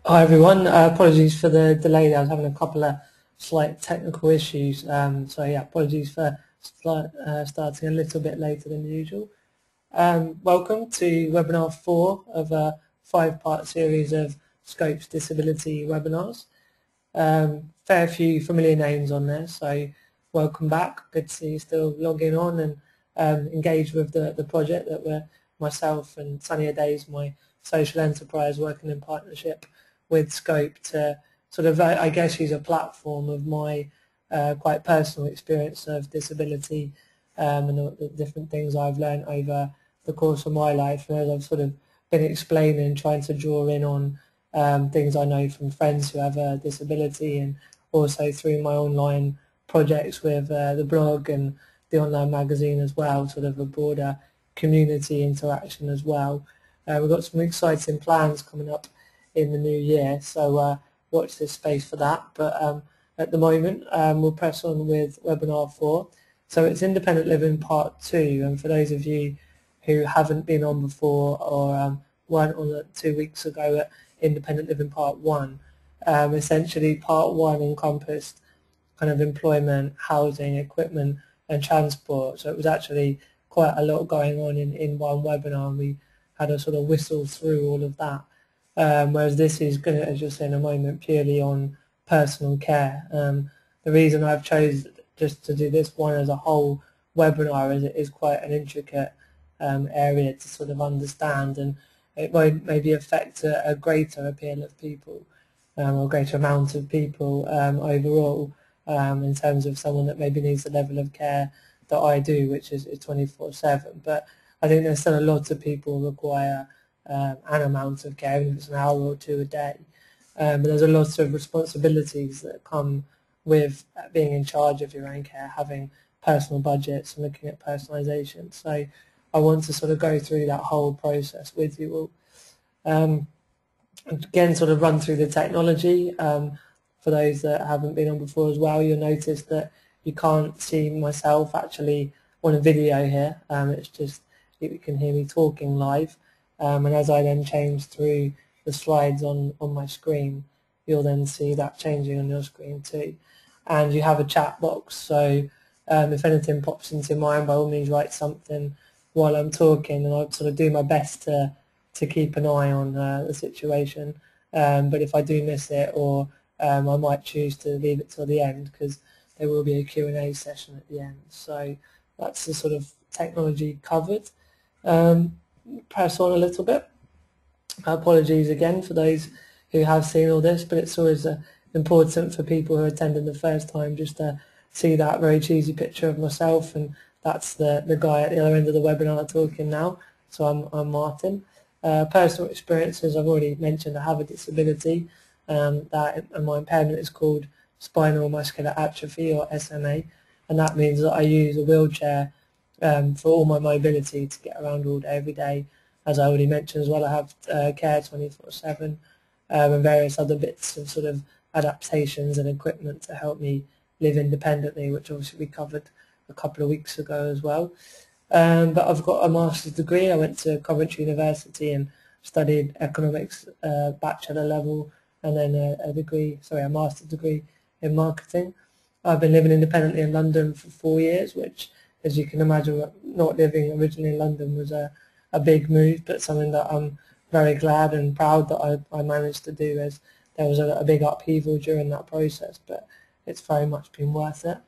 Hi everyone, apologies for the delay there. I was having a couple of slight technical issues, so yeah, apologies for starting a little bit later than usual. Welcome to webinar 4 of a 5-part series of Scopes Disability webinars. Fair few familiar names on there, so welcome back. Good to see you still logging on and engaged with the project that we're myself and Sunnier Days, my social enterprise, working in partnership with Scope to sort of, I guess, use a platform of my quite personal experience of disability and the different things I've learned over the course of my life. And as I've sort of been explaining, trying to draw in on things I know from friends who have a disability, and also through my online projects with the blog and the online magazine as well, sort of a broader community interaction as well. We've got some exciting plans coming up in the new year, so watch this space for that. But at the moment, we'll press on with webinar 4. So it's Independent Living Part 2, and for those of you who haven't been on before or weren't on it 2 weeks ago at Independent Living Part 1, essentially Part 1 encompassed kind of employment, housing, equipment and transport. So it was actually quite a lot going on in one webinar, and we had a sort of whistle through all of that. Whereas this is going to, as you'll see in a moment, purely on personal care. The reason I've chosen just to do this one as a whole webinar is it is quite an intricate area to sort of understand, and it won't maybe affect a greater appeal of people or greater amount of people overall in terms of someone that maybe needs the level of care that I do, which is 24/7. But I think there's still a lot of people who require an amount of care, even if it's an hour or two a day. But there's a lot of responsibilities that come with being in charge of your own care, having personal budgets and looking at personalisation. So I want to sort of go through that whole process with you all. Again, sort of run through the technology. For those that haven't been on before as well, you'll notice that you can't see myself actually on a video here. It's just you can hear me talking live. And as I then change through the slides on my screen, you'll then see that changing on your screen too. And you have a chat box, so if anything pops into mind, by all means write something while I'm talking, and I'll sort of do my best to keep an eye on the situation. But if I do miss it, or I might choose to leave it till the end, because there will be a Q&A session at the end. So that's the sort of technology covered. Press on a little bit. Apologies again for those who have seen all this, but it's always important for people who are attending the first time just to see that very cheesy picture of myself, and that's the guy at the other end of the webinar talking now. So I'm Martin. Personal experiences, I've already mentioned I have a disability, and my impairment is called spinal muscular atrophy, or SMA, and that means that I use a wheelchair for all my mobility to get around all day, every day. As I already mentioned as well, I have care 24/7 and various other bits of sort of adaptations and equipment to help me live independently, which obviously we covered a couple of weeks ago as well. But I've got a master's degree. I went to Coventry University and studied economics bachelor level, and then a master's degree in marketing. I've been living independently in London for 4 years, which, as you can imagine, not living originally in London was a big move, but something that I'm very glad and proud that I managed to do, as there was a big upheaval during that process, but it's very much been worth it.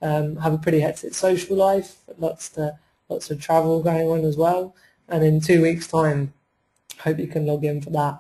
Have a pretty hectic social life, lots of travel going on as well, and in 2 weeks' time, hope you can log in for that.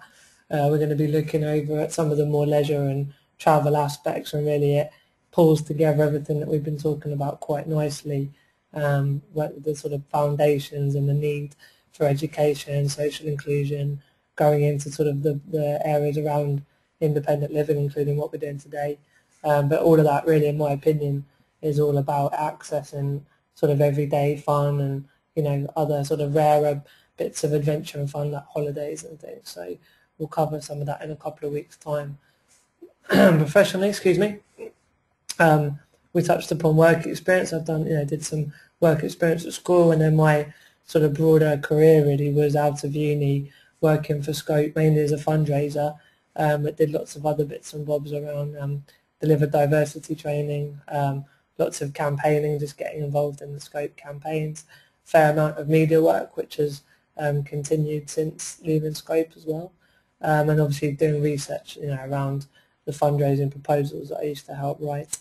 We're going to be looking over at some of the more leisure and travel aspects, and really it pulls together everything that we've been talking about quite nicely, the sort of foundations and the need for education, social inclusion, going into sort of the areas around independent living, including what we're doing today. But all of that really, in my opinion, is all about accessing sort of everyday fun and, you know, other sort of rarer bits of adventure and fun like holidays and things. So we'll cover some of that in a couple of weeks' time. Professionally, excuse me, we touched upon work experience. I've done, did some work experience at school, and then my sort of broader career really was out of uni, working for Scope mainly as a fundraiser, but did lots of other bits and bobs around, delivered diversity training, lots of campaigning, just getting involved in the Scope campaigns, fair amount of media work, which has continued since leaving Scope as well, and obviously doing research, around the fundraising proposals that I used to help write.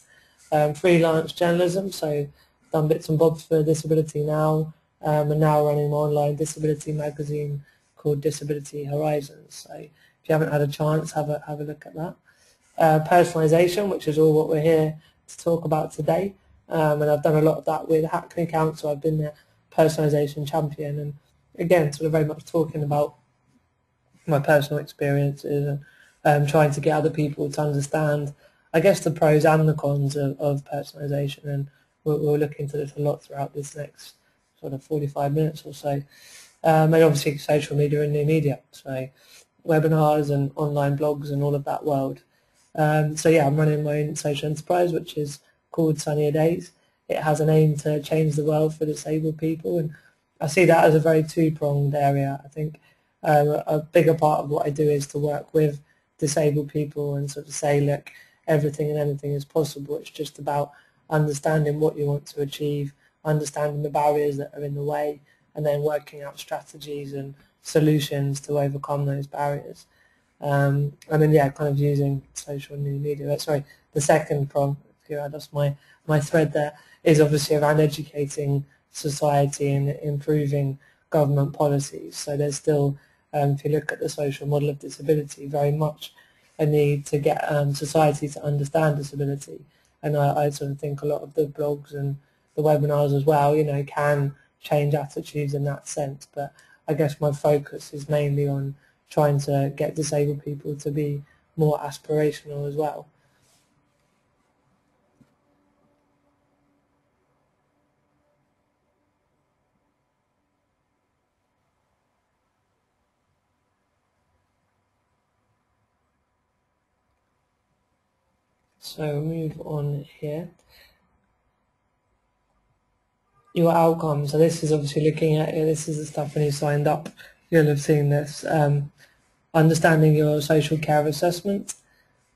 Freelance journalism, so done bits and bobs for Disability Now, and now running my online disability magazine called Disability Horizons. So if you haven't had a chance, have a look at that. Personalisation, which is all what we're here to talk about today, and I've done a lot of that with Hackney Council. I've been their personalisation champion, and again, sort of very much talking about my personal experiences and trying to get other people to understand, I guess, the pros and the cons of personalisation, and we'll look into this a lot throughout this next sort of 45 minutes or so. And obviously social media and new media, so webinars and online blogs and all of that world. So yeah, I'm running my own social enterprise, which is called Sunnier Days. It has an aim to change the world for disabled people, and I see that as a very two-pronged area. I think a bigger part of what I do is to work with disabled people and sort of say, look, everything and anything is possible. It's just about understanding what you want to achieve, understanding the barriers that are in the way, and then working out strategies and solutions to overcome those barriers. And then, yeah, kind of using social new media. Sorry, the second prong, here I lost my thread there, is obviously around educating society and improving government policies. So there's still, if you look at the social model of disability, very much a need to get society to understand disability. And I sort of think a lot of the blogs and the webinars as well, can change attitudes in that sense. But I guess my focus is mainly on trying to get disabled people to be more aspirational as well. So move on here. Your outcomes. So this is obviously looking at, this is the stuff when you signed up, you'll have seen this. Understanding your social care assessment,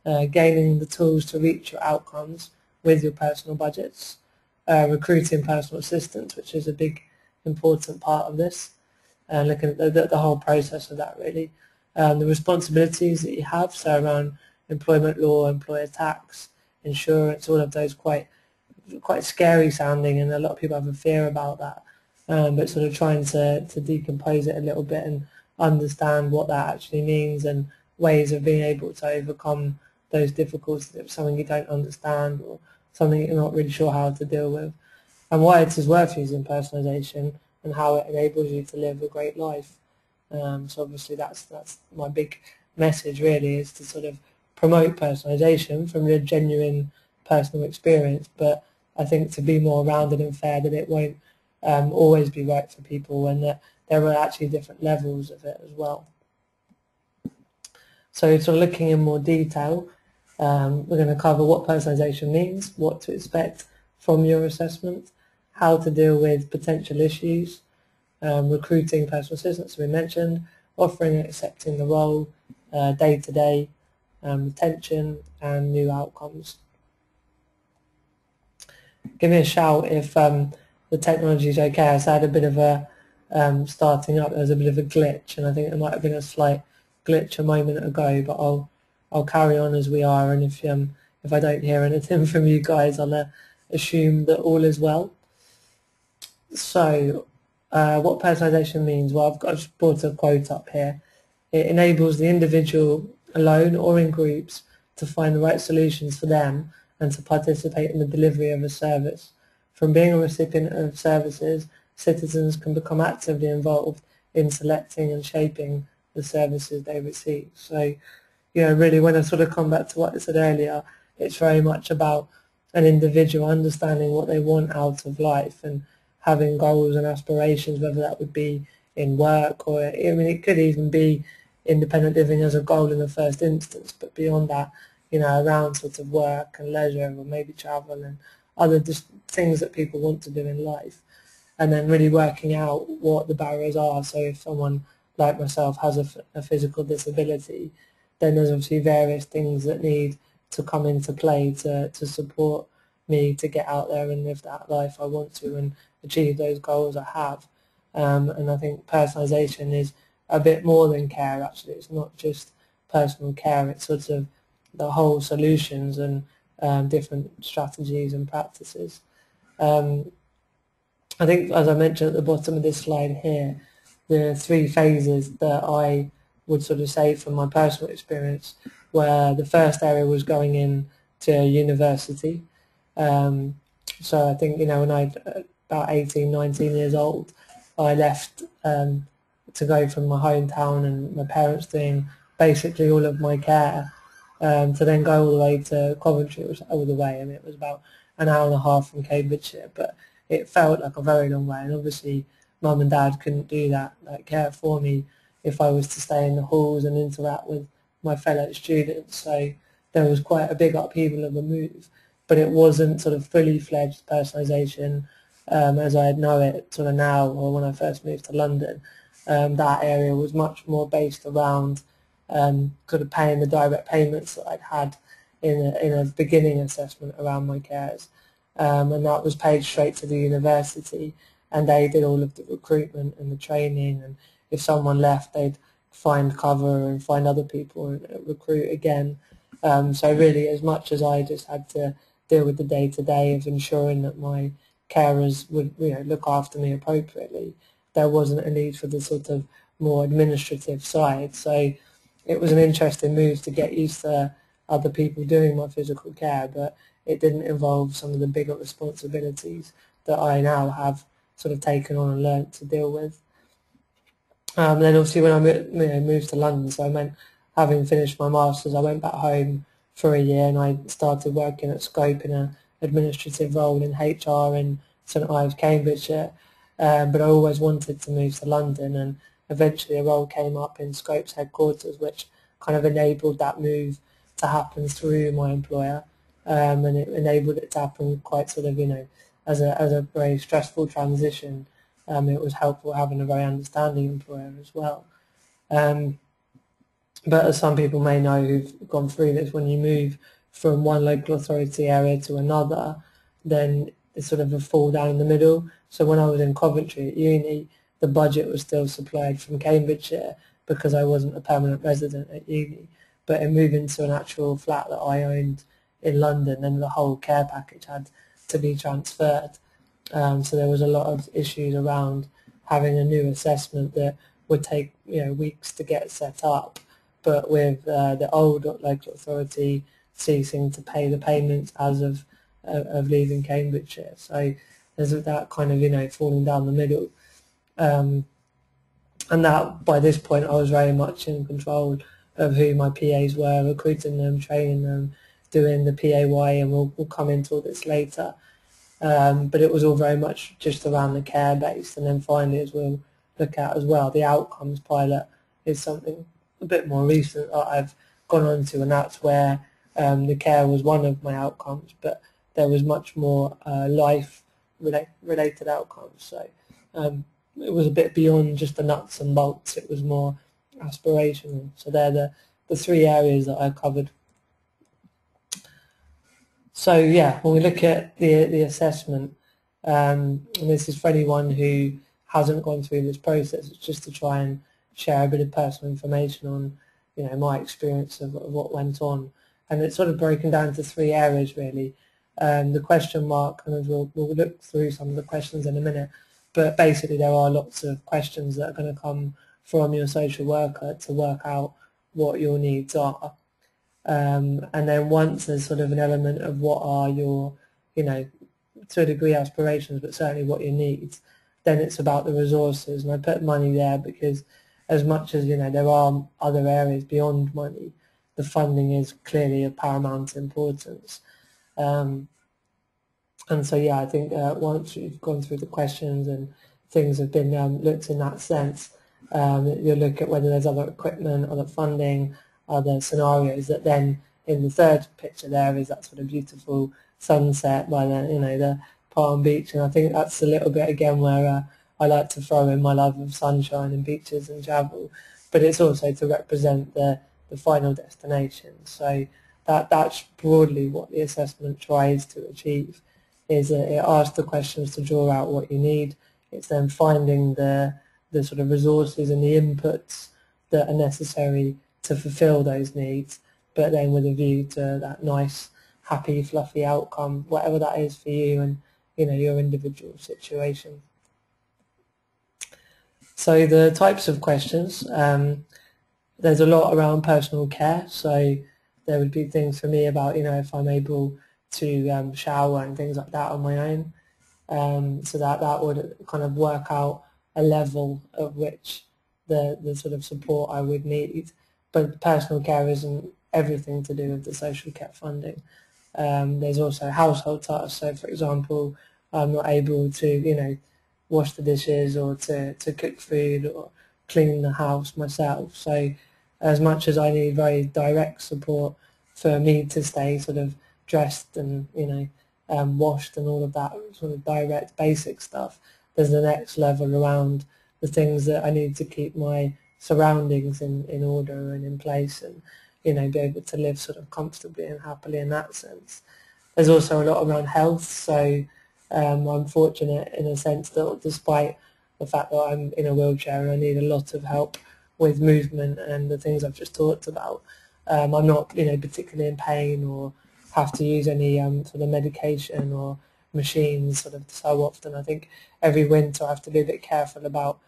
gaining the tools to reach your outcomes with your personal budgets, recruiting personal assistants, which is a big important part of this, and looking at the whole process of that really. The responsibilities that you have, so around employment law, employer tax, insurance, all of those quite scary sounding, and a lot of people have a fear about that, but sort of trying to decompose it a little bit and understand what that actually means and ways of being able to overcome those difficulties if it's something you don't understand or something you're not really sure how to deal with, and why it is worth using personalisation and how it enables you to live a great life. So obviously that's my big message really, is to sort of promote personalisation from your genuine personal experience, but I think to be more rounded and fair, that it won't always be right for people, and that there are actually different levels of it as well. So sort of looking in more detail, we're going to cover what personalisation means, what to expect from your assessment, how to deal with potential issues, recruiting personal assistants, we mentioned, offering and accepting the role, day-to-day, retention and new outcomes. Give me a shout if the technology is okay. I had a bit of a starting up, there was a bit of a glitch, and I think there might have been a slight glitch a moment ago, but I'll carry on as we are, and if I don't hear anything from you guys, I'll assume that all is well. So what personalisation means, well, I've just brought a quote up here. It enables the individual alone or in groups to find the right solutions for them and to participate in the delivery of a service. From being a recipient of services, citizens can become actively involved in selecting and shaping the services they receive. So, really when I sort of come back to what I said earlier, it's very much about an individual understanding what they want out of life and having goals and aspirations, whether that would be in work or, it could even be independent living as a goal in the first instance, but beyond that, around sort of work and leisure or maybe travel and other just things that people want to do in life, and then really working out what the barriers are. So if someone like myself has a physical disability, then there's obviously various things that need to come into play to support me to get out there and live that life I want to and achieve those goals I have. And I think personalisation is a bit more than care actually. It's not just personal care, it's sort of the whole solutions and different strategies and practices. I think, as I mentioned at the bottom of this slide here, the 3 phases that I would sort of say from my personal experience, where the first area was going in to university. So I think, when I about 18, 19 years old, I left to go from my hometown and my parents doing basically all of my care to then go all the way to Coventry. It was all the way, and it was about an hour and a half from Cambridgeshire, but it felt like a very long way, and obviously mum and dad couldn't do that care for me if I was to stay in the halls and interact with my fellow students. So there was quite a big upheaval of a move, but it wasn't sort of fully fledged personalisation as I know it sort of now, or when I first moved to London. That area was much more based around sort of paying the direct payments that I'd had in a beginning assessment around my cares. And that was paid straight to the university, and they did all of the recruitment and the training, and if someone left they'd find cover and find other people and recruit again. So really, as much as I just had to deal with the day-to-day of ensuring that my carers would look after me appropriately, there wasn't a need for the sort of more administrative side. So it was an interesting move to get used to other people doing my physical care, but it didn't involve some of the bigger responsibilities that I now have sort of taken on and learnt to deal with. Then obviously when I moved to London, so I meant having finished my masters, I went back home for a year and I started working at Scope in an administrative role in HR in St Ives, Cambridgeshire. But I always wanted to move to London, and eventually a role came up in Scope's headquarters, which kind of enabled that move to happen through my employer, and it enabled it to happen quite sort of, as a very stressful transition. It was helpful having a very understanding employer as well. But as some people may know who've gone through this, when you move from one local authority area to another, then it's sort of a fall down in the middle. So when I was in Coventry at uni, the budget was still supplied from Cambridgeshire because I wasn't a permanent resident at uni. But in moving to an actual flat that I owned in London, then the whole care package had to be transferred. So there was a lot of issues around having a new assessment that would take weeks to get set up, but with the old local authority ceasing to pay the payments as of leaving Cambridgeshire. So there's that kind of falling down the middle, and that by this point I was very much in control of who my PAs were, recruiting them, training them, doing the PAY, and we'll come into all this later. But it was all very much just around the care based, and then finally, as we'll look at as well, the outcomes pilot is something a bit more recent that I've gone on to, and that's where the care was one of my outcomes, but there was much more life related outcomes. So it was a bit beyond just the nuts and bolts, it was more aspirational. So they're the 3 areas that I covered. So yeah, when we look at the assessment, and this is for anyone who hasn't gone through this process, it's just to try and share a bit of personal information on my experience of what went on, and it's sort of broken down to 3 areas really. The question mark, and we'll look through some of the questions in a minute, but basically there are lots of questions that are going to come from your social worker to work out what your needs are. And then once there's sort of an element of what are your, to a degree aspirations, but certainly what your needs, then it's about the resources. And I put money there because as much as, there are other areas beyond money, the funding is clearly of paramount importance. And so, yeah, I think once you've gone through the questions and things have been looked in that sense, you'll look at whether there's other equipment, other funding, other scenarios that then in the third picture there is that sort of beautiful sunset by the Palm Beach, and I think that's a little bit again where I like to throw in my love of sunshine and beaches and travel, but it's also to represent the the final destination. So that's broadly what the assessment tries to achieve, is that it asks the questions to draw out what you need. It's then finding the sort of resources and the inputs that are necessary to fulfill those needs, but then with a view to that nice, happy, fluffy outcome, whatever that is for you and your individual situation. So the types of questions, there's a lot around personal care. So there would be things for me about if I'm able to shower and things like that on my own. So that would kind of work out a level of which the sort of support I would need. But personal care isn't everything to do with the social care funding. There's also household tasks. So for example, I'm not able to wash the dishes or to cook food or clean the house myself. So as much as I need very direct support for me to stay sort of dressed and washed and all of that sort of direct basic stuff, there's the next level around the things that I need to keep my surroundings in order and in place, and be able to live sort of comfortably and happily in that sense. There's also a lot around health. So I'm fortunate in a sense that despite the fact that I'm in a wheelchair and I need a lot of help with movement and the things I've just talked about, I'm not particularly in pain or have to use any sort of medication or machines sort of so often. I think every winter I have to be a bit careful about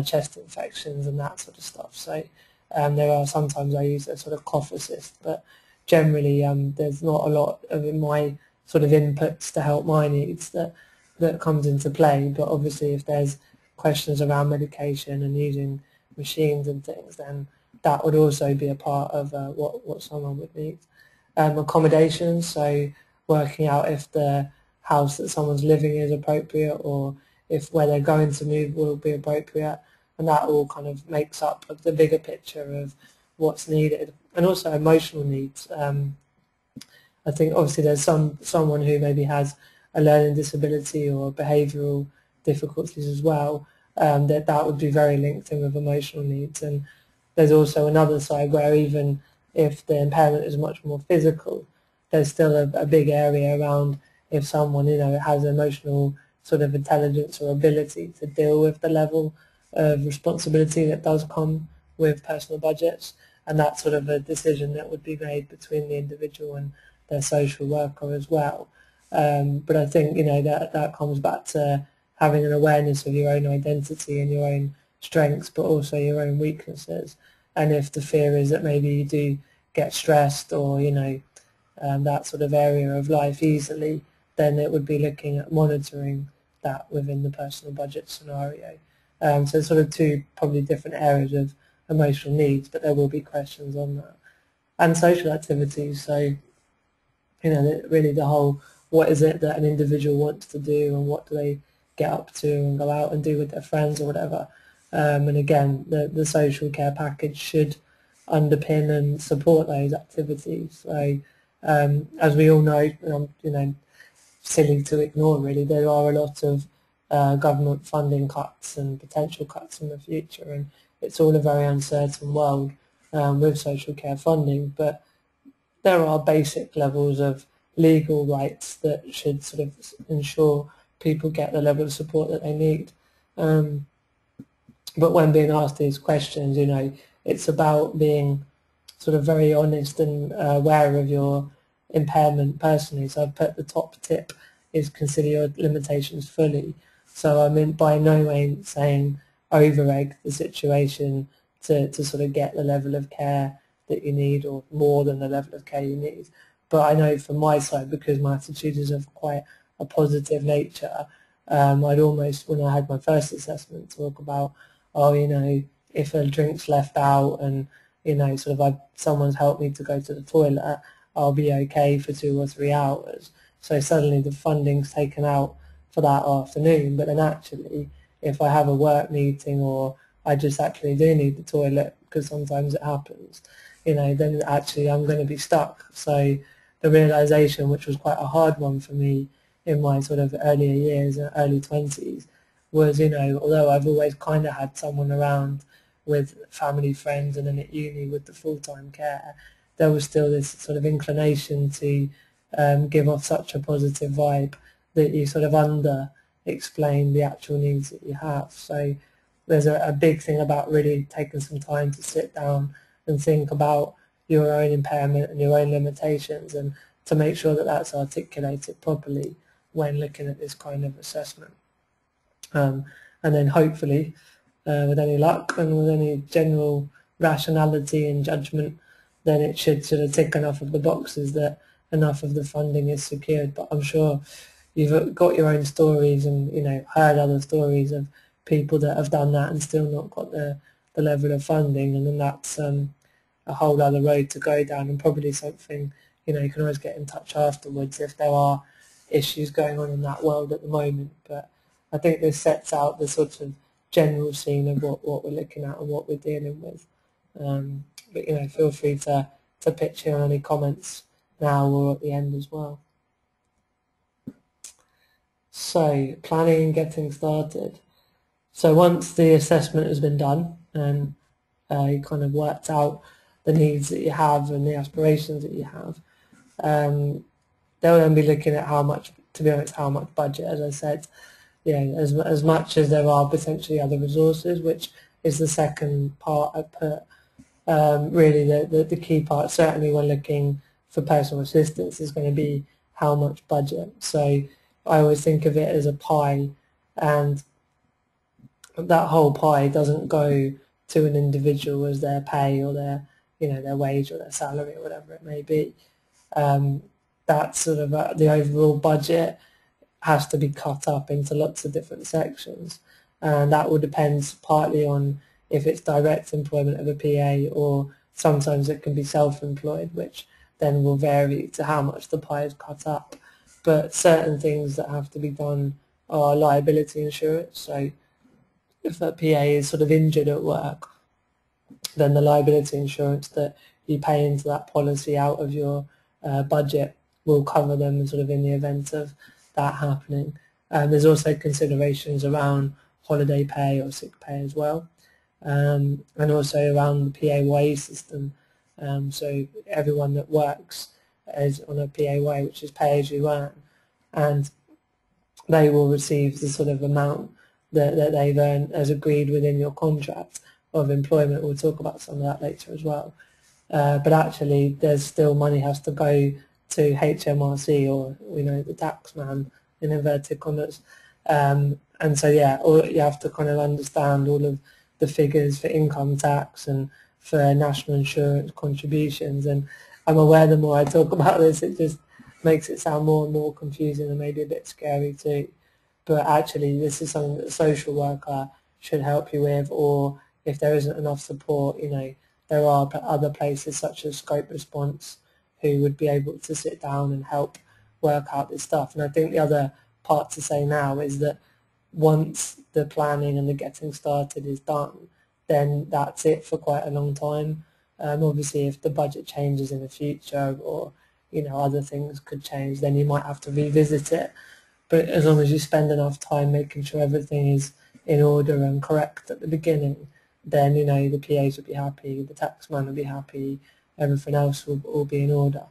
chest infections and that sort of stuff. So there are sometimes I use a sort of cough assist, but generally there's not a lot of my sort of inputs to help my needs that comes into play. But obviously if there's questions around medication and using machines and things, then that would also be a part of what someone would need. Accommodations, so working out if the house that someone's living is appropriate or if where they're going to move will be appropriate, and that all kind of makes up of the bigger picture of what's needed. And also emotional needs. I think obviously there's someone who maybe has a learning disability or behavioural difficulties as well, that would be very linked in with emotional needs. And there's also another side where even if the impairment is much more physical, there's still a big area around if someone has emotional sort of intelligence or ability to deal with the level of responsibility that does come with personal budgets, and that's sort of a decision that would be made between the individual and their social worker as well. But I think that comes back to having an awareness of your own identity and your own strengths, but also your own weaknesses. And if the fear is that maybe you do get stressed or that sort of area of life easily, then it would be looking at monitoring that within the personal budget scenario. So sort of two probably different areas of emotional needs, but there will be questions on that. And social activities, so really the whole, what is it that an individual wants to do and what do they get up to and go out and do with their friends or whatever. And again, the social care package should underpin and support those activities. So as we all know, silly to ignore really, there are a lot of government funding cuts and potential cuts in the future, and it's all a very uncertain world with social care funding, but there are basic levels of legal rights that should sort of ensure people get the level of support that they need. But when being asked these questions, it's about being sort of very honest and aware of your impairment personally. So I've put the top tip is consider your limitations fully. So I'm by no means saying over-egg the situation to sort of get the level of care that you need or more than the level of care you need. But I know from my side, because my attitude is of quite a positive nature, I'd almost, when I had my first assessment, talk about, if a drink's left out and, sort of someone's helped me to go to the toilet, I'll be okay for 2 or 3 hours. So suddenly the funding's taken out for that afternoon, but then actually if I have a work meeting or I just actually do need the toilet, because sometimes it happens, then actually I'm going to be stuck. So the realisation, which was quite a hard one for me in my sort of earlier years, early 20s, was, although I've always kind of had someone around with family, friends, and then at uni with the full-time care, there was still this sort of inclination to give off such a positive vibe that you sort of explain the actual needs that you have. So there's a big thing about really taking some time to sit down and think about your own impairment and your own limitations, and to make sure that that's articulated properly when looking at this kind of assessment. And then hopefully, with any luck and with any general rationality and judgment, then it should sort of tick enough of the boxes that enough of the funding is secured. But I'm sure you've got your own stories and, you know, heard other stories of people that have done that and still not got the level of funding, and then that's a whole other road to go down, and probably something, you know, you can always get in touch afterwards if there are issues going on in that world at the moment. But I think this sets out the sort of general scene of what we're looking at and what we're dealing with. But, you know, feel free to pitch in on any comments now or at the end as well. So, planning and getting started. So once the assessment has been done and you kind of worked out the needs that you have and the aspirations that you have, they'll then be looking at how much, to be honest, how much budget, as I said, you know, as much as there are potentially other resources, which is the second part I put. Really the key part, certainly when looking for personal assistance, is going to be how much budget. So I always think of it as a pie, and that whole pie doesn't go to an individual as their pay or their, you know, their wage or their salary or whatever it may be. That's sort of the overall budget has to be cut up into lots of different sections, and that will depend partly on if it's direct employment of a PA, or sometimes it can be self-employed, which then will vary to how much the pie is cut up. But certain things that have to be done are liability insurance. So if a PA is sort of injured at work, then the liability insurance that you pay into that policy out of your budget will cover them sort of in the event of that happening. There's also considerations around holiday pay or sick pay as well, and also around the PAYE system. So everyone that works is on a PAYE, which is pay as you earn, and they will receive the sort of amount that they've earned as agreed within your contract of employment. We'll talk about some of that later as well. But actually, there's still money has to go to HMRC, or, you know, the tax man in inverted commas. And so, yeah, you have to kind of understand all of the figures for income tax and for national insurance contributions. And I'm aware the more I talk about this, it just makes it sound more and more confusing and maybe a bit scary too. But actually, this is something that a social worker should help you with, or if there isn't enough support, you know, there are other places such as Scope Response who would be able to sit down and help work out this stuff. And I think the other part to say now is that once the planning and the getting started is done, then that's it for quite a long time. Obviously, if the budget changes in the future, or, you know, other things could change, then you might have to revisit it. But as long as you spend enough time making sure everything is in order and correct at the beginning, then, you know, the PAs will be happy, the taxman will be happy, everything else will all be in order.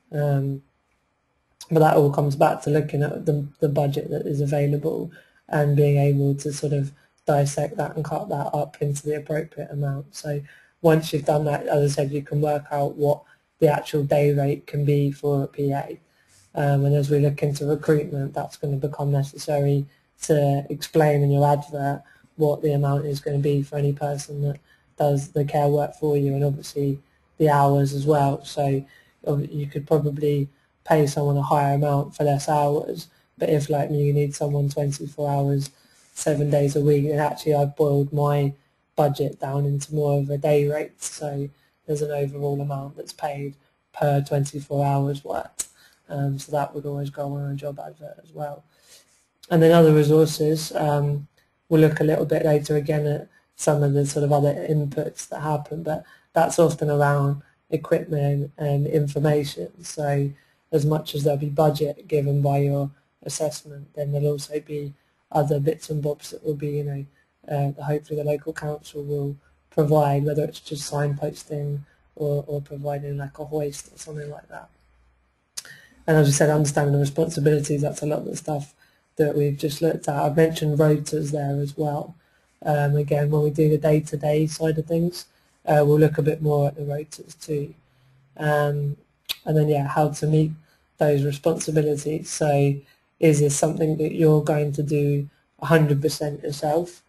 But that all comes back to looking at the budget that is available and being able to sort of dissect that and cut that up into the appropriate amount. So once you've done that, as I said, you can work out what the actual day rate can be for a PA. And as we look into recruitment, that's going to become necessary to explain in your advert what the amount is going to be for any person that does the care work for you, and obviously the hours as well. So you could probably pay someone a higher amount for less hours, but if, like me, you need someone 24 hours, 7 days a week, then actually I've boiled my budget down into more of a day rate. So there's an overall amount that's paid per 24 hours worked. So that would always go on a job advert as well. And then other resources, we'll look a little bit later again at some of the sort of other inputs that happen, but that's often around equipment and information. So as much as there'll be budget given by your assessment, then there'll also be other bits and bobs that will be, you know, hopefully the local council will provide, whether it's just signposting or providing like a hoist or something like that. And as you said, understanding the responsibilities, that's a lot of the stuff that we've just looked at. I've mentioned rotors there as well. Again, when we do the day-to-day side of things, we'll look a bit more at the rotors too. And then, yeah, how to meet those responsibilities. So is this something that you're going to do 100% yourself?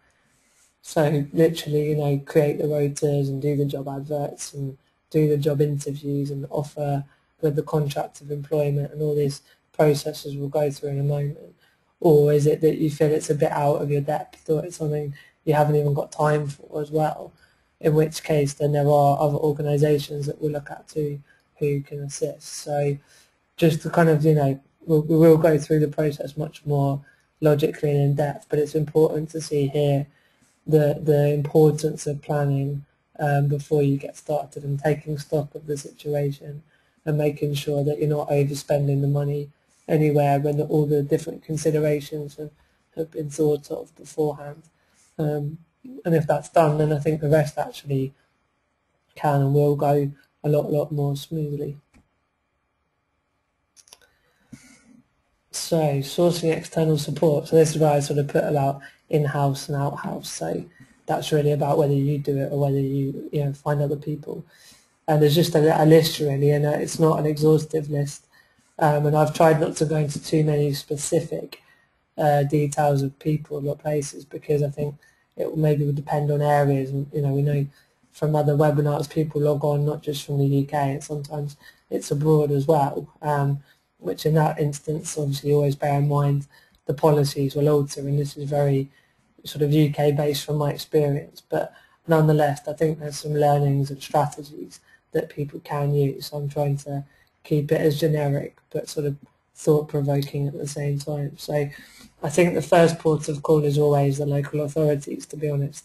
So literally, create the rotors and do the job adverts and do the job interviews and offer with the contract of employment and all these processes we'll go through in a moment? Or is it that you feel it's a bit out of your depth, or it's something you haven't even got time for as well? In which case then there are other organisations that we'll look at too who can assist. So just to kind of, we will go through the process much more logically and in depth, but it's important to see here the importance of planning before you get started and taking stock of the situation and making sure that you're not overspending the money anywhere when all the different considerations have been thought of beforehand. And if that's done, then I think the rest actually can and will go a lot more smoothly. So sourcing external support. So this is where I sort of put about in-house and out-house. So that's really about whether you do it or whether you find other people. And there's just a list really, and it's not an exhaustive list. And I've tried not to go into too many specific details of people or places, because I think it maybe would depend on areas. And we know from other webinars people log on not just from the UK, and sometimes it's abroad as well. Which in that instance, obviously, always bear in mind the policies will alter, and this is very sort of UK based from my experience. But nonetheless, I think there's some learnings and strategies that people can use. So I'm trying to keep it as generic but sort of thought-provoking at the same time. So I think the first port of call is always the local authorities, to be honest.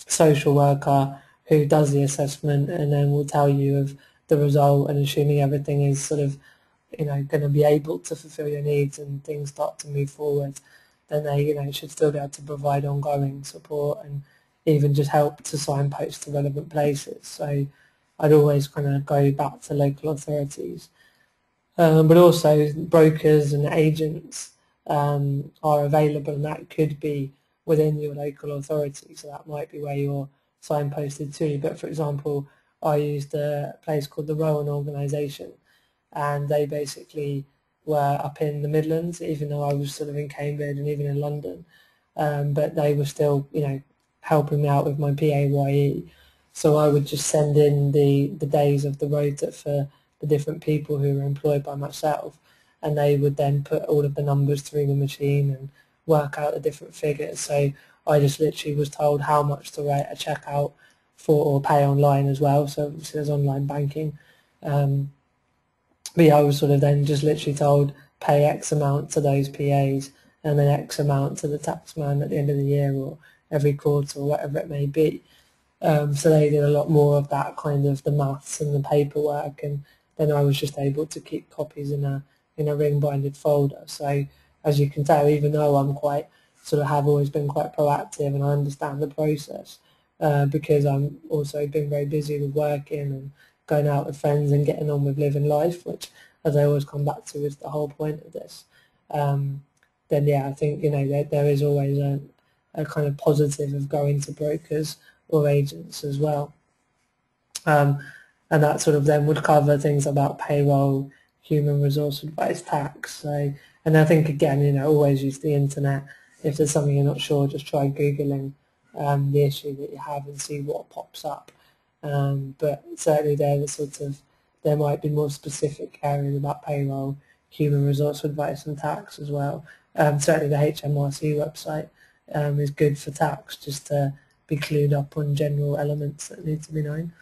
Social worker who does the assessment and then will tell you of the result, and assuming everything is sort of going to be able to fulfill your needs and things start to move forward, then they should still be able to provide ongoing support and even just help to signpost to relevant places. So I'd always kind of go back to local authorities. But also brokers and agents are available, and that could be within your local authority, so that might be where you're signposted to. But for example, I used a place called the Rowan Organisation, and they basically were up in the Midlands, even though I was sort of in Cambridge and even in London, but they were still helping me out with my PAYE. So I would just send in the days of the rota for the different people who were employed by myself, and they would then put all of the numbers through the machine and work out the different figures. So I just literally was told how much to write a check out for, or pay online as well, so there's online banking. But yeah, I was sort of then just literally told pay X amount to those PAs and then X amount to the taxman at the end of the year or every quarter or whatever it may be. So they did a lot more of that kind of the maths and the paperwork, and then I was just able to keep copies in a ring-binded folder. So as you can tell, even though I'm quite sort of have always been quite proactive and I understand the process, because I'm also been very busy with working and going out with friends and getting on with living life, which, as I always come back to, is the whole point of this. Then yeah, I think there is always a kind of positive of going to brokers or agents as well, and that sort of then would cover things about payroll, human resource advice, tax. So, and I think again, always use the internet. If there's something you're not sure, just try googling the issue that you have and see what pops up. But certainly there might be more specific areas about payroll, human resource advice and tax as well. Certainly the HMRC website is good for tax, just to be clued up on general elements that need to be known.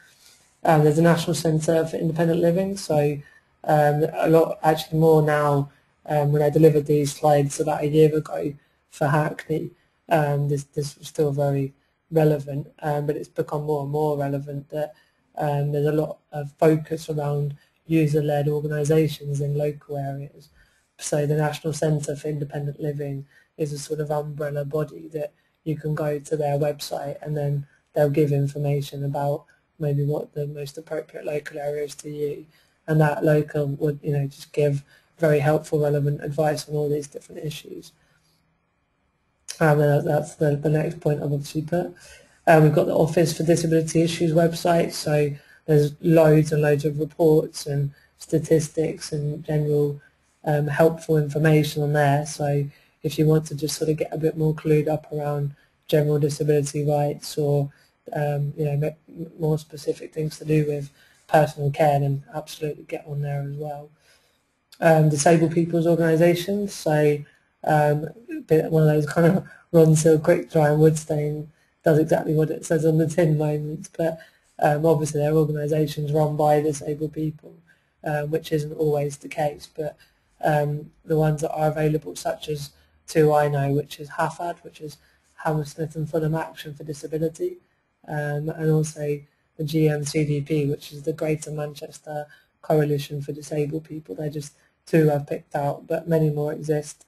There's a National Centre for Independent Living, so a lot, actually more now. When I delivered these slides about a year ago for Hackney, this was still very relevant, but it's become more and more relevant that there's a lot of focus around user-led organisations in local areas. So the National Centre for Independent Living is a sort of umbrella body that you can go to their website and then they'll give information about maybe what the most appropriate local area is to you, and that local would just give very helpful, relevant advice on all these different issues. And that's the next point I've obviously put. We've got the Office for Disability Issues website, so there's loads and loads of reports and statistics and general helpful information on there. So if you want to just sort of get a bit more clued up around general disability rights or more specific things to do with personal care, then absolutely get on there as well. Disabled people's organisations, so one of those kind of run, seal, quick dry and Woodstain does exactly what it says on the tin moments, but obviously they're organisations run by disabled people, which isn't always the case, but the ones that are available, such as two I know, which is HAFAD, which is Hammersmith and Fulham Action for Disability, and also the GMCDP, which is the Greater Manchester Coalition for Disabled People. They're just two I've picked out, but many more exist,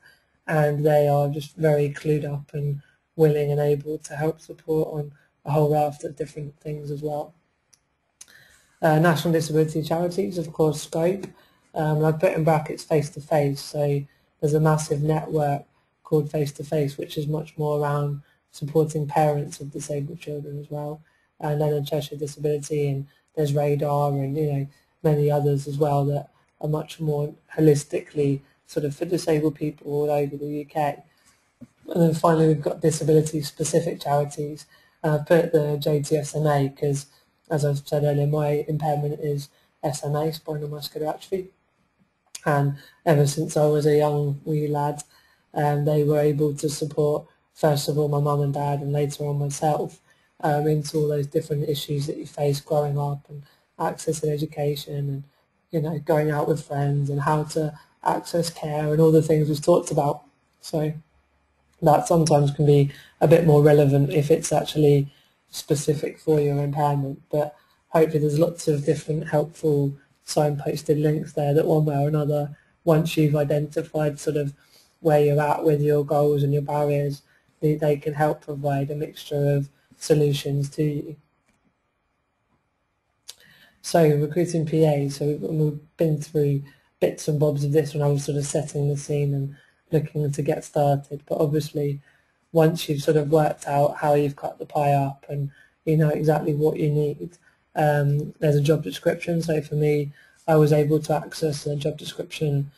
and they are just very clued up and willing and able to help support on a whole raft of different things as well. National Disability Charities, of course, Scope. I've put in brackets face-to-face, so there's a massive network called Face-to-Face, which is much more around supporting parents of disabled children as well, and then Cheshire Disability, and there's Radar and many others as well that are much more holistically sort of for disabled people all over the UK. And then finally we've got disability specific charities. I've put the JTSMA because, as I've said earlier, my impairment is SMA, spinal muscular atrophy, and ever since I was a young wee lad, they were able to support first of all my mum and dad and later on myself into all those different issues that you face growing up, and access and education, and going out with friends and how to access care and all the things we've talked about. So that sometimes can be a bit more relevant if it's actually specific for your impairment, but hopefully there's lots of different helpful signposted links there that one way or another, once you've identified sort of where you're at with your goals and your barriers, they can help provide a mixture of solutions to you. So recruiting PAs, so we've been through bits and bobs of this when I was sort of setting the scene and looking to get started, but obviously once you've sort of worked out how you've cut the pie up and you know exactly what you need, there's a job description. So for me, I was able to access a job description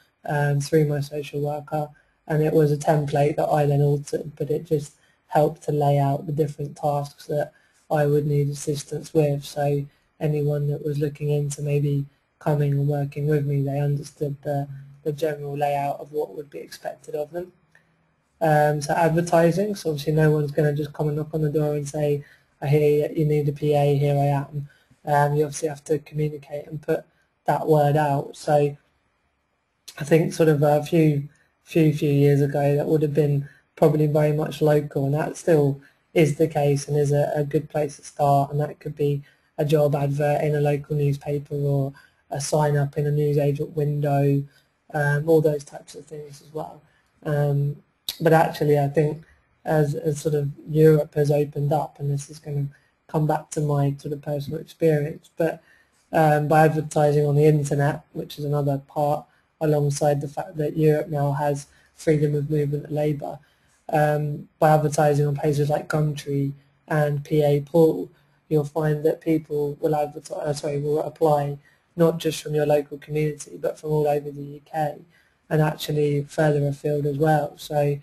through my social worker, and it was a template that I then altered, but it just helped to lay out the different tasks that I would need assistance with. So anyone that was looking into maybe coming and working with me, they understood the general layout of what would be expected of them. So advertising, so obviously no one's going to just come and knock on the door and say, I hear you need a PA, here I am. You obviously have to communicate and put that word out. So I think sort of a few years ago that would have been probably very much local, and that still is the case and is a good place to start, and that could be a job advert in a local newspaper or a sign up in a newsagent window, all those types of things as well. But actually I think as sort of Europe has opened up, and this is going to come back to my sort of personal experience, but by advertising on the internet, which is another part alongside the fact that Europe now has freedom of movement of labour, by advertising on places like Gumtree and PA Pool, you'll find that people will will apply not just from your local community but from all over the UK and actually further afield as well. So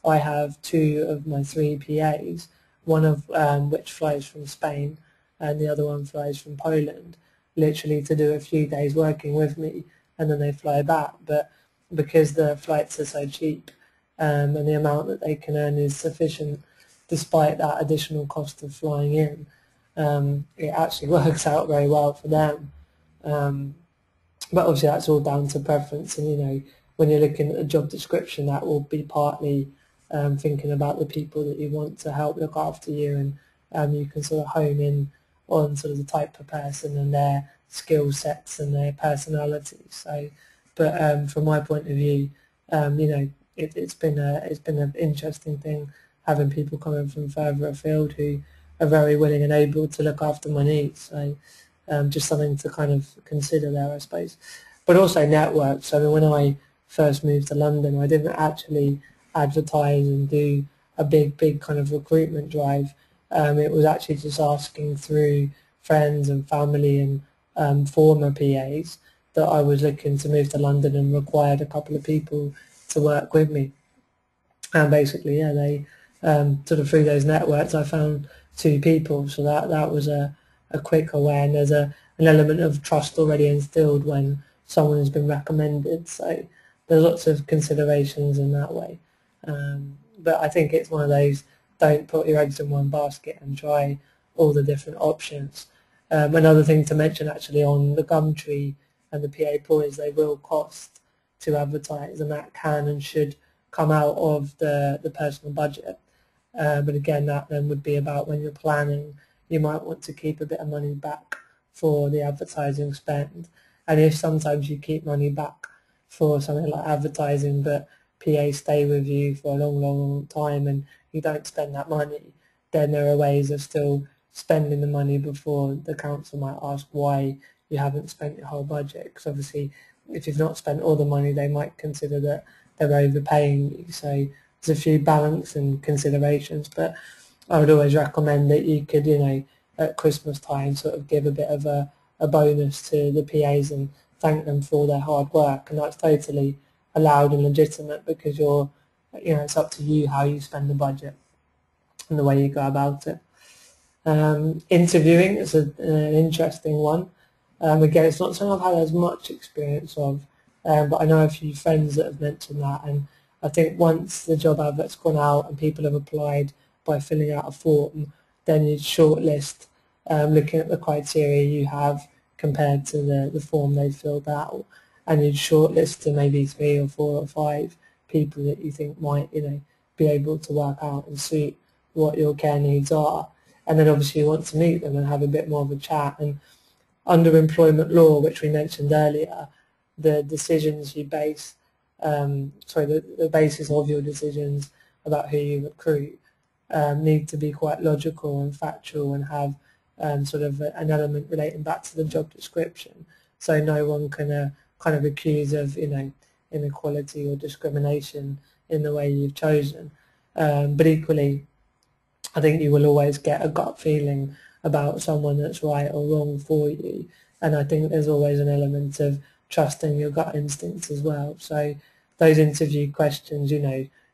I have two of my three PAs, one of which flies from Spain and the other one flies from Poland, literally to do a few days working with me and then they fly back. But because the flights are so cheap and the amount that they can earn is sufficient despite that additional cost of flying in, it actually works out very well for them. But obviously that's all down to preference, and you know, when you're looking at a job description, that will be partly thinking about the people that you want to help look after you, and you can sort of hone in on sort of the type of person and their skill sets and their personalities. So, but from my point of view, you know, it's been an interesting thing having people coming from further afield who are very willing and able to look after my needs. So just something to kind of consider there, I suppose. But also networks. So I mean, when I first moved to London, I didn't actually advertise and do a big kind of recruitment drive. It was actually just asking through friends and family and former PAs that I was looking to move to London and required a couple of people to work with me. And basically, yeah, they sort of through those networks, I found 2 people. So that was a quick away, and there's an element of trust already instilled when someone has been recommended. So there's lots of considerations in that way. But I think it's one of those, don't put your eggs in one basket and try all the different options. Another thing to mention actually on the Gumtree and the PA pool is they will cost to advertise, and that can and should come out of the personal budget. But again, that then would be about when you're planning, you might want to keep a bit of money back for the advertising spend. And if sometimes you keep money back for something like advertising, but PA stay with you for a long time and you don't spend that money, then there are ways of still spending the money before the council might ask why you haven't spent your whole budget. Because obviously, if you've not spent all the money, they might consider that they're overpaying you. So there's a few balance and considerations, but I would always recommend that you could, at Christmas time, sort of give a bit of a bonus to the PAs and thank them for their hard work, and that's totally allowed and legitimate because it's up to you how you spend the budget and the way you go about it. Interviewing is an interesting one. Again, it's not something I've had as much experience of, but I know a few friends that have mentioned that, and I think once the job advert's gone out and people have applied by filling out a form, then you'd shortlist looking at the criteria you have compared to the form they've filled out, and you'd shortlist to maybe 3 or 4 or 5 people that you think might be able to work out and suit what your care needs are, and then obviously you want to meet them and have a bit more of a chat. And under employment law, which we mentioned earlier, the decisions you base, the basis of your decisions about who you recruit need to be quite logical and factual and have sort of an element relating back to the job description. So no one can kind of accuse of inequality or discrimination in the way you've chosen. But equally, I think you will always get a gut feeling about someone that's right or wrong for you, and I think there's always an element of trusting your gut instincts as well. So those interview questions,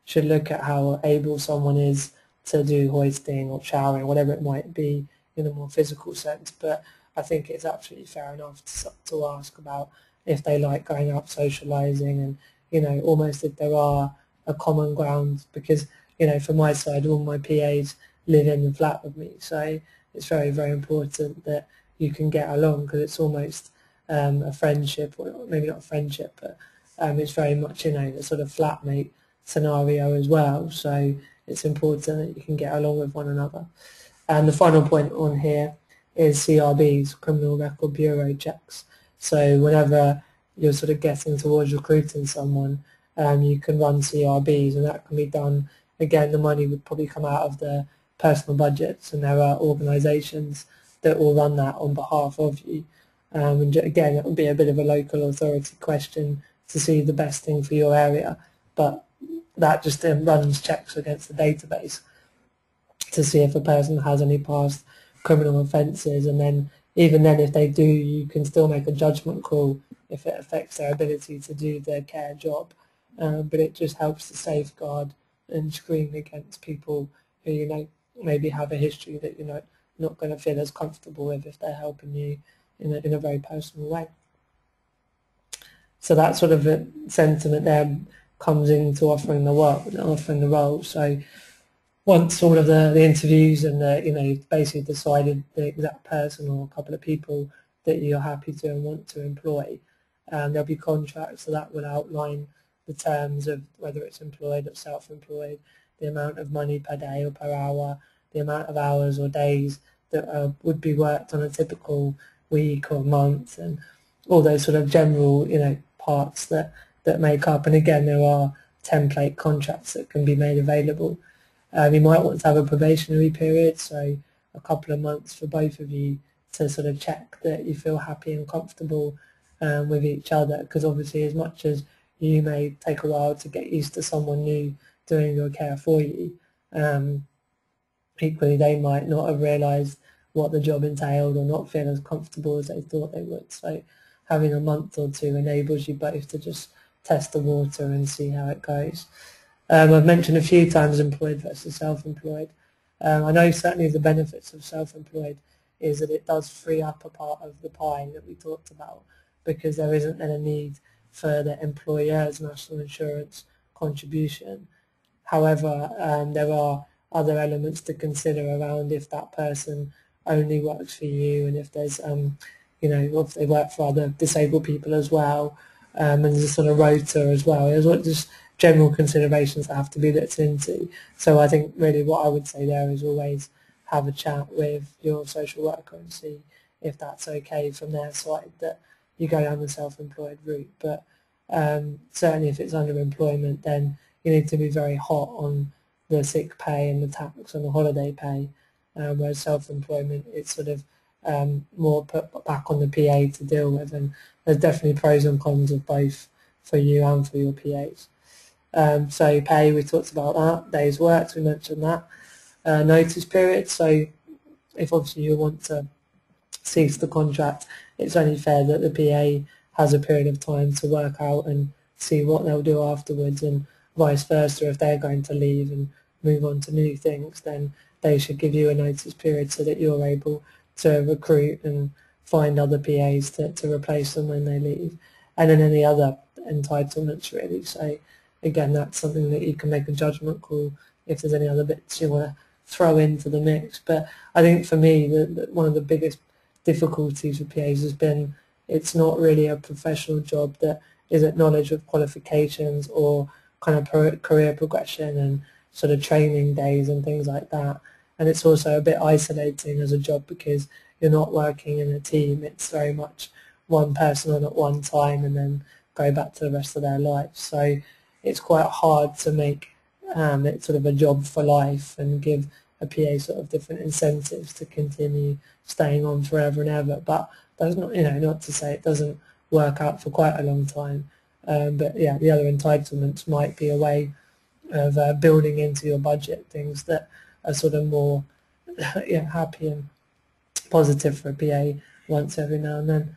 should look at how able someone is to do hoisting or showering, whatever it might be in a more physical sense. But I think it's absolutely fair enough to ask about if they like going out socialising and, almost if there are a common ground, because, from my side, all my PAs live in the flat with me. So it's very, very important that you can get along, because it's almost a friendship, or maybe not a friendship, but it's very much, a sort of flatmate scenario as well. So it's important that you can get along with one another. And the final point on here is CRBs, Criminal Record Bureau checks. So whenever you're sort of getting towards recruiting someone, you can run CRBs, and that can be done. Again, the money would probably come out of the personal budgets, and there are organisations that will run that on behalf of you. And again, it would be a bit of a local authority question to see the best thing for your area, but that just then runs checks against the database to see if a person has any past criminal offences, and then even then, if they do, you can still make a judgment call if it affects their ability to do their care job. But it just helps to safeguard and screen against people who maybe have a history that you're not going to feel as comfortable with if they're helping you in a very personal way. So that sort of a sentiment there comes into offering the role. So once all of the interviews and basically decided the exact person or a couple of people that you're happy to and want to employ, there'll be contracts, so that will outline the terms of whether it's employed or self-employed, the amount of money per day or per hour, the amount of hours or days that would be worked on a typical week or month, and all those sort of general parts that make up. And again, there are template contracts that can be made available. You might want to have a probationary period, so a couple of months for both of you to sort of check that you feel happy and comfortable with each other, because obviously as much as you may take a while to get used to someone new doing your care for you, equally they might not have realised what the job entailed or not feel as comfortable as they thought they would. So having a month or two enables you both to just test the water and see how it goes. I've mentioned a few times employed versus self-employed. I know certainly the benefits of self-employed is that it does free up a part of the pie that we talked about, because there isn't then a need for the employer's national insurance contribution. However, there are other elements to consider around if that person only works for you, and if there's, if they work for other disabled people as well, and there's a sort of rota as well. There's just general considerations that have to be looked into. So I think really what I would say there is always have a chat with your social worker and see if that's okay from their side, that you go down the self-employed route. But certainly if it's underemployment, then you need to be very hot on the sick pay and the tax and the holiday pay, whereas self-employment, it's sort of more put back on the PA to deal with, and there's definitely pros and cons of both for you and for your PAs. So pay, we talked about that. Days worked, we mentioned that. Notice period, so if obviously you want to cease the contract, it's only fair that the PA has a period of time to work out and see what they'll do afterwards, and vice versa. If they're going to leave and move on to new things, then they should give you a notice period so that you're able to recruit and find other PAs to replace them when they leave. And then any other entitlements really. So again, that's something that you can make a judgment call if there's any other bits you want to throw into the mix. But I think for me, one of the biggest difficulties with PAs has been it's not really a professional job that is acknowledged with qualifications or kind of career progression and sort of training days and things like that. And it's also a bit isolating as a job because you're not working in a team. It's very much one person on at one time and then go back to the rest of their life. So it's quite hard to make it sort of a job for life and give a PA sort of different incentives to continue staying on forever and ever. But that's not, not to say it doesn't work out for quite a long time. But yeah, the other entitlements might be a way of building into your budget things that are sort of more happy and positive for a PA once every now and then.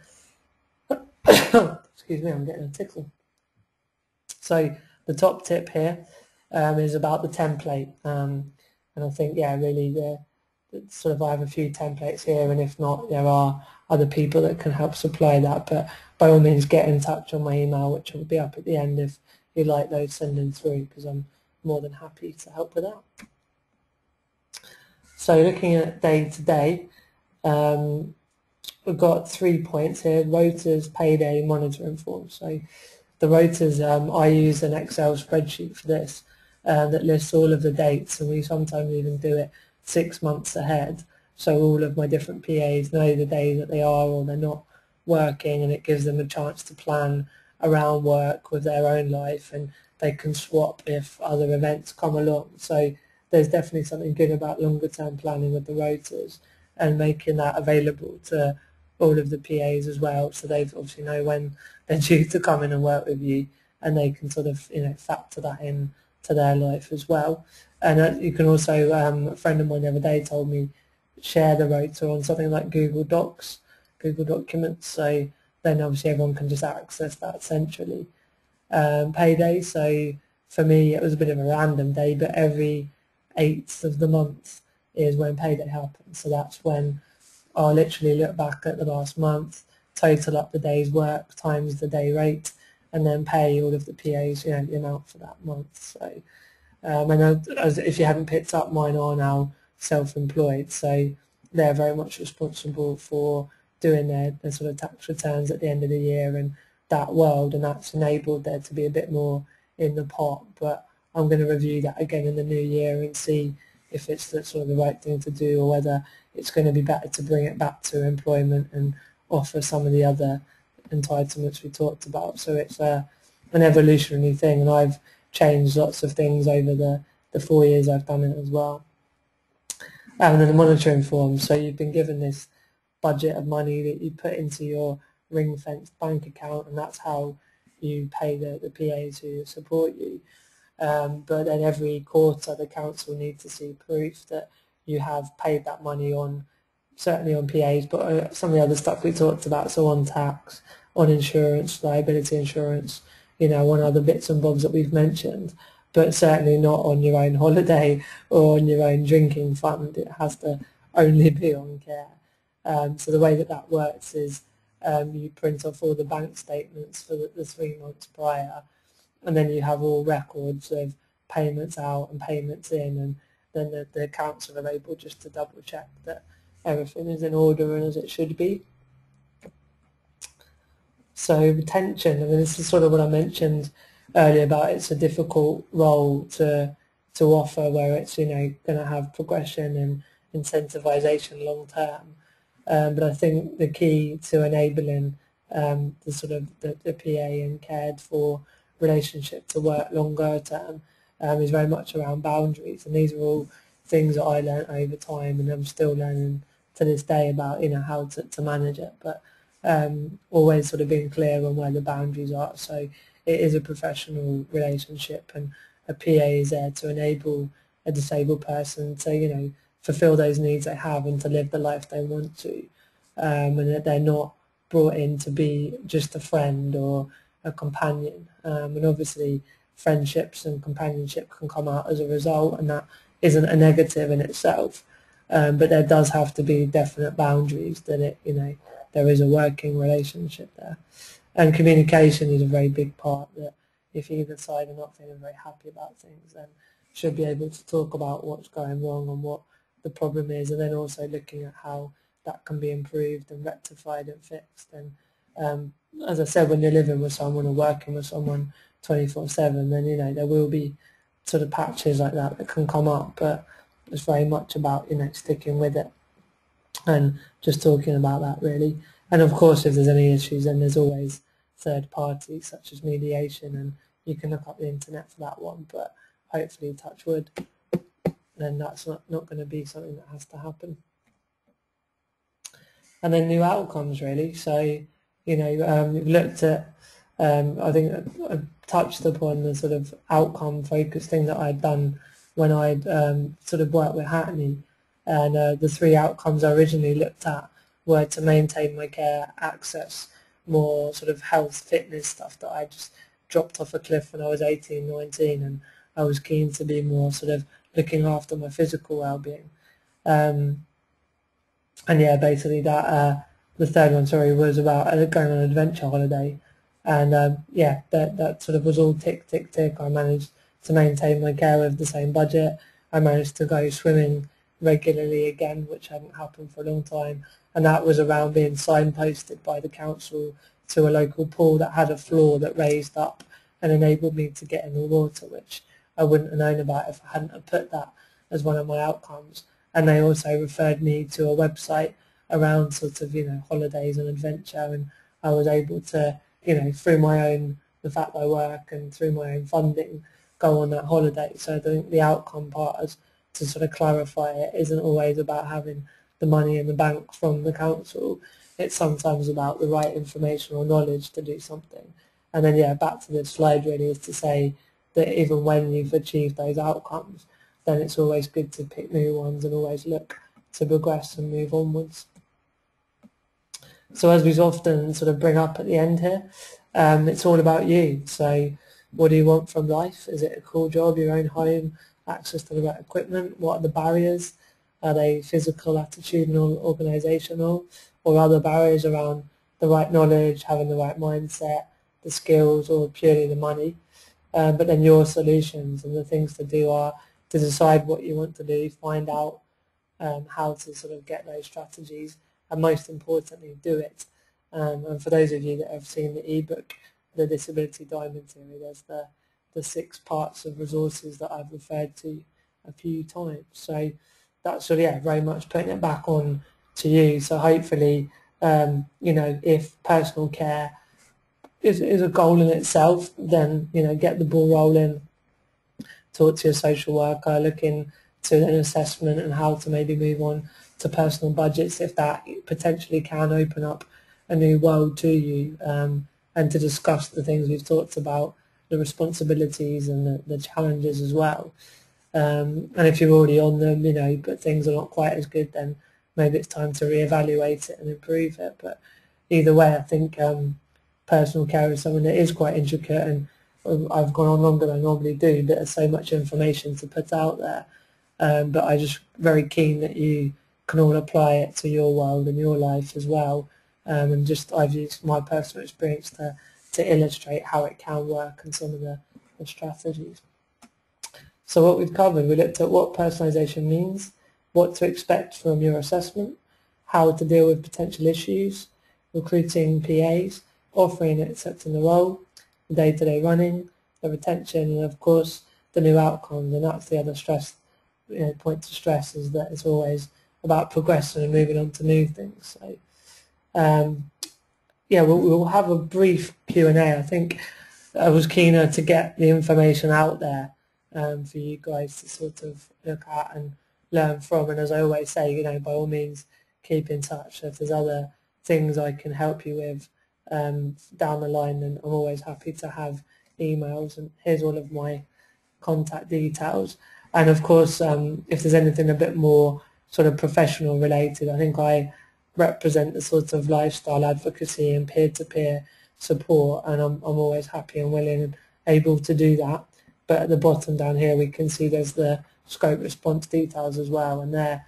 Excuse me, I'm getting a tickle. So the top tip here is about the template, and I think really sort of I have a few templates here, and if not, there are other people that can help supply that. But by all means, get in touch on my email, which will be up at the end if you'd like those sending through, because I'm more than happy to help with that. So looking at day to day, we've got 3 points here: rotas, payday, monitoring forms. So the rotas, I use an Excel spreadsheet for this that lists all of the dates, and we sometimes even do it 6 months ahead. So all of my different PAs know the day that they are or they're not working, and it gives them a chance to plan around work with their own life, and they can swap if other events come along. So there's definitely something good about longer term planning with the rotas and making that available to all of the PAs as well, so they obviously know when they're due to come in and work with you, and they can sort of factor that in to their life as well. And you can also, a friend of mine the other day told me, share the rota on something like Google Docs, Google Documents, so then obviously everyone can just access that centrally. Payday, so for me it was a bit of a random day, but every 8th of the month is when payday happens. So that's when I'll literally look back at the last month, total up the day's work times the day rate, and then pay all of the PAs, the amount for that month. So and if you haven't picked up, mine are now self-employed, so they're very much responsible for doing their sort of tax returns at the end of the year and that world, and that's enabled there to be a bit more in the pot. But I'm going to review that again in the new year and see if it's the sort of the right thing to do, or whether it's going to be better to bring it back to employment and offer some of the other entitlements we talked about. So it's an evolutionary thing, and I've changed lots of things over the the 4 years I've done it as well. And then the monitoring form. So you've been given this budget of money that you put into your ring-fenced bank account, and that's how you pay the PAs who support you. But then every quarter the council needs to see proof that you have paid that money on, certainly on PAs, but some of the other stuff we talked about, so on tax, on insurance, liability insurance, on other bits and bobs that we've mentioned, but certainly not on your own holiday or on your own drinking fund. It has to only be on care. So the way that works is you print off all the bank statements for the 3 months prior, and then you have all records of payments out and payments in, and then the council are able just to double check that everything is in order and as it should be. So retention, I mean, this is sort of what I mentioned earlier about it's a difficult role to offer, where it's going to have progression and incentivization long term. But I think the key to enabling the sort of the PA and cared for relationship to work longer term is very much around boundaries, and these are all things that I learned over time, and I'm still learning to this day about how to manage it. But always sort of being clear on where the boundaries are. So it is a professional relationship, and a PA is there to enable a disabled person to fulfill those needs they have and to live the life they want to, and that they're not brought in to be just a friend or a companion. And obviously friendships and companionship can come out as a result, and that isn't a negative in itself. But there does have to be definite boundaries that there is a working relationship there. And communication is a very big part, that if either side are not feeling very happy about things, then should be able to talk about what's going wrong and what the problem is, and then also looking at how that can be improved and rectified and fixed. And as I said, when you're living with someone or working with someone 24/7, then there will be sort of patches like that can come up, but it's very much about sticking with it and just talking about that, really. And of course, if there's any issues, then there's always third parties such as mediation, and you can look up the internet for that one. But hopefully, touch wood, then that's not going to be something that has to happen. And then new outcomes, really. So we've looked at I think I touched upon the sort of outcome focused thing that I'd done when I'd sort of worked with Hackney, and the 3 outcomes I originally looked at were to maintain my care, access more sort of health, fitness stuff that I just dropped off a cliff when I was 18, 19, and I was keen to be more sort of looking after my physical well-being. And yeah, basically that the third one, sorry, was about going on an adventure holiday, and yeah, that sort of was all tick, tick, tick. I managed to maintain my care with the same budget. I managed to go swimming regularly again, which hadn't happened for a long time, and that was around being signposted by the council to a local pool that had a floor that raised up and enabled me to get in the water, which I wouldn't have known about if I hadn't have put that as one of my outcomes. And they also referred me to a website around sort of holidays and adventure, and I was able to through the fact I work and through my own funding go on that holiday. So I think the outcome part is to sort of clarify it isn't always about having the money in the bank from the council. It's sometimes about the right information or knowledge to do something. And then yeah, back to this slide really is to say that even when you've achieved those outcomes, then it's always good to pick new ones and always look to progress and move onwards. So as we often sort of bring up at the end here, it's all about you. So what do you want from life? Is it a cool job, your own home, access to the right equipment? What are the barriers? Are they physical, attitudinal, organisational, or other barriers around the right knowledge, having the right mindset, the skills, or purely the money? But then your solutions and the things to do are to decide what you want to do, find out how to sort of get those strategies, and most importantly, do it. And for those of you that have seen the ebook, The Disability Diamond Theory, there's the 6 parts of resources that I've referred to a few times. So that's sort of, yeah, very much putting it back on to you. So hopefully, if personal care is a goal in itself, then, get the ball rolling, talk to your social worker, look into an assessment and how to maybe move on to personal budgets if that potentially can open up a new world to you, and to discuss the things we've talked about, the responsibilities and the challenges as well. And if you're already on them, but things are not quite as good, then maybe it's time to reevaluate it and improve it. But either way, I think personal care is something that is quite intricate, and I've gone on longer than I normally do, but there's so much information to put out there. But I'm just very keen that you can all apply it to your world and your life as well. And just I've used my personal experience to illustrate how it can work and some of the strategies. So what we've covered, we looked at what personalisation means, what to expect from your assessment, how to deal with potential issues, recruiting PAs, offering and accepting the role, the day-to-day running, the retention, and of course the new outcomes. And that's the other point to stress, is that it's always about progressing and moving on to new things. So yeah, we'll have a brief Q&A. I think I was keener to get the information out there for you guys to sort of look at and learn from. And as I always say, by all means, keep in touch. If there's other things I can help you with down the line, then I'm always happy to have emails. And here's all of my contact details. And of course, if there's anything a bit more sort of professional related, I think I represent the sort of lifestyle advocacy and peer-to-peer support, and I'm always happy and willing and able to do that. But at the bottom down here we can see there's the scope response details as well, and they're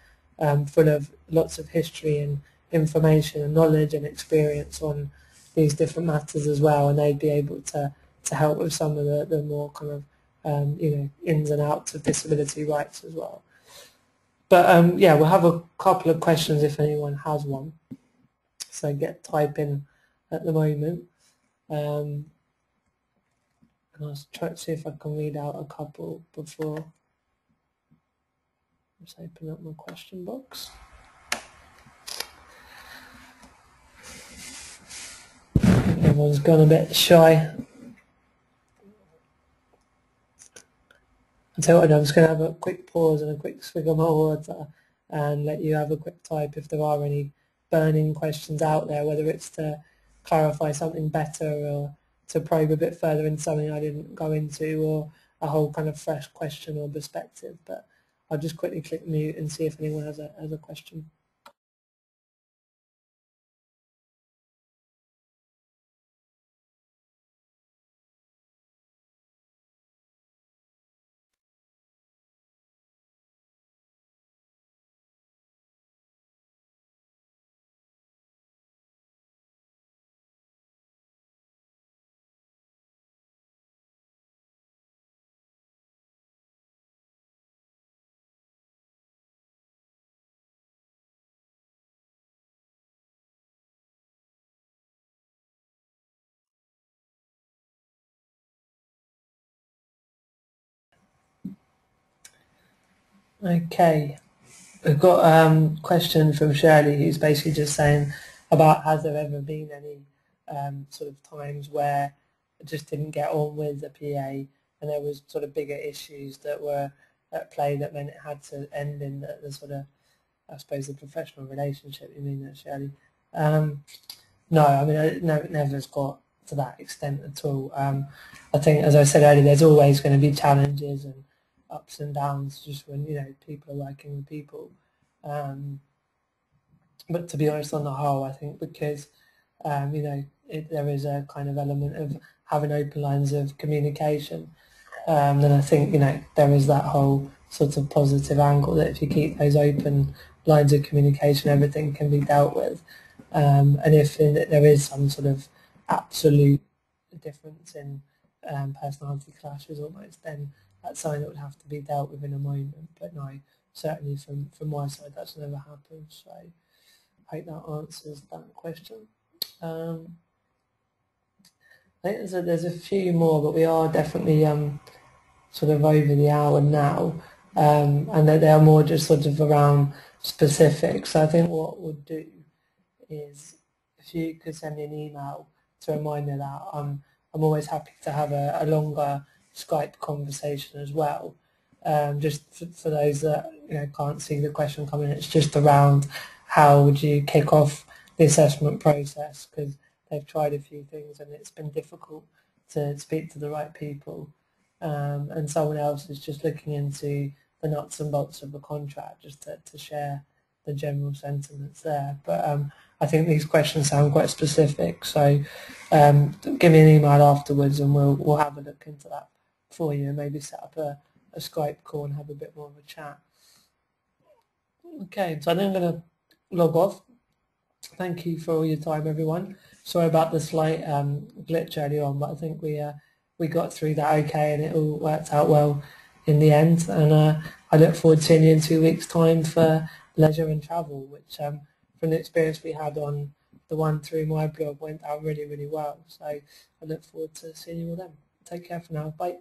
full of lots of history and information and knowledge and experience on these different matters as well, and they'd be able to help with some of the more kind of ins and outs of disability rights as well. But yeah, we'll have a couple of questions if anyone has one. So get typing at the moment. And I'll try to see if I can read out a couple before. Let's open up my question box. Everyone's gone a bit shy. I'll tell you what, I'm just going to have a quick pause and a quick swig of my water and let you have a quick type if there are any burning questions out there, whether it's to clarify something better or to probe a bit further into something I didn't go into, or a whole kind of fresh question or perspective. But I'll just quickly click mute and see if anyone has a question. Okay, we've got a question from Shirley, who's basically just saying about, has there ever been any sort of times where I just didn't get on with the PA and there was sort of bigger issues that were at play that meant it had to end in the sort of, I suppose, the professional relationship, you mean, Shirley? No, I mean, no, it never has got to that extent at all. I think, as I said earlier, there's always going to be challenges and ups and downs just when, people are working with people. But to be honest, on the whole, I think because, there is a kind of element of having open lines of communication, then I think, there is that whole sort of positive angle that if you keep those open lines of communication, everything can be dealt with. And if there is some sort of absolute difference in personality clashes almost, then that's something that would have to be dealt with in a moment. But no, certainly from my side, that's never happened. So I hope that answers that question. I think there's a few more, but we are definitely sort of over the hour now, and that they are more just sort of around specifics. So I think what we'll do is, if you could send me an email to remind me of that, I'm always happy to have a longer Skype conversation as well. Just for those that can't see the question coming, it's just around how would you kick off the assessment process, because they've tried a few things and it's been difficult to speak to the right people, and someone else is just looking into the nuts and bolts of the contract just to share the general sentiments there. But I think these questions sound quite specific, so give me an email afterwards and we'll have a look into that for you and maybe set up a Skype call and have a bit more of a chat. Okay, so I think I'm going to log off. Thank you for all your time, everyone. Sorry about the slight glitch earlier on, but I think we got through that okay and it all worked out well in the end. And I look forward to seeing you in 2 weeks' time for leisure and travel, which from the experience we had on the one through my blog went out really, really well. So I look forward to seeing you all then. Take care for now. Bye.